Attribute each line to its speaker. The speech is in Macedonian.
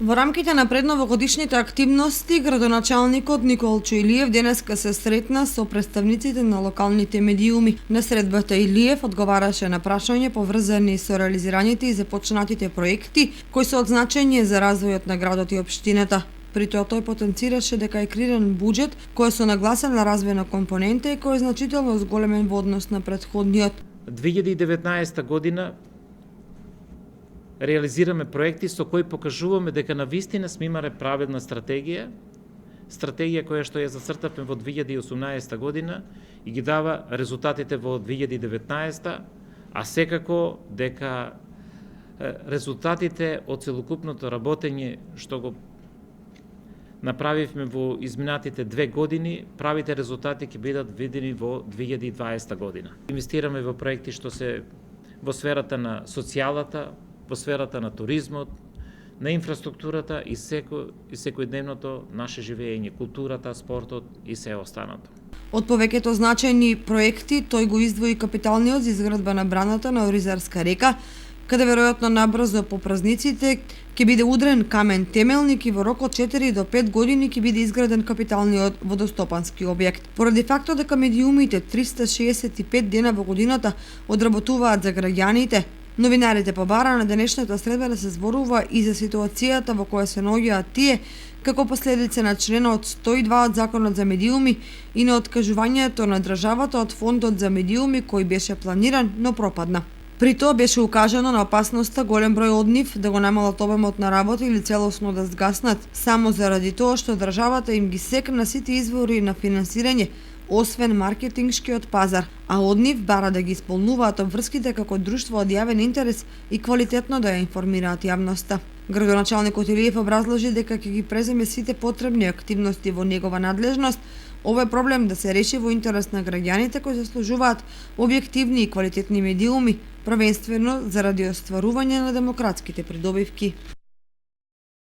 Speaker 1: Во рамките на предновогодишните активности, градоначалникот Николчо Илиев денеска се сретна со представниците на локалните медиуми. На средбата Илиев одговараше на прашање поврзани со реализираните и започнатите проекти кои се од значење за развојот на градот и општината. При тоа тој потенцираше дека е криран буџет кој е со нагласена развојна компонента и кој е значително зголемен во однос на претходниот.
Speaker 2: 2019 година реализираме проекти со кои покажуваме дека навистина сме имале правилна стратегија која што ја зацртавме во 2018 година и ги дава резултатите во 2019, а секако дека резултатите од целокупното работење што го направивме во изминатите 2 години, правите резултати ќе бидат видени во 2020 година. Инвестираме во проекти што се во сферата на социјалата, во сферата на туризмот, на инфраструктурата и секојдневното наше живење, културата, спортот и се останато.
Speaker 1: Од повеќето значајни проекти, тој го издвои капиталниот за изградба на браната на Оризарска река, каде веројатно набрзо по празниците ќе биде удрен камен темелник и во рок од 4 до 5 години ќе биде изграден капиталниот водостопански објект. Поради фактот дека медиумите 365 дена во годината одработуваат за граѓаните, новинарите побара на денешната средба да се зборува и за ситуацијата во која се наоѓаат тие како последица на членот 102 од Законот за медиуми и на откажувањето на државата од фондот за медиуми кој беше планиран, но пропадна. При тоа беше укажано на опасноста голем број од нив да го намалат обемот на работа или целосно да згаснат, само заради тоа што државата им ги секна сите извори на финансирање, освен маркетингшкиот пазар, а од нив бара да ги исполнуваат обврските како друштво од јавен интерес и квалитетно да ја информираат јавноста. Градоначалникот Илиев образложи дека ќе ги преземе сите потребни активности во негова надлежност. Овој проблем да се реши во интерес на граѓаните кои заслужуваат објективни и квалитетни медиуми, првенствено заради остварување на демократските придобивки.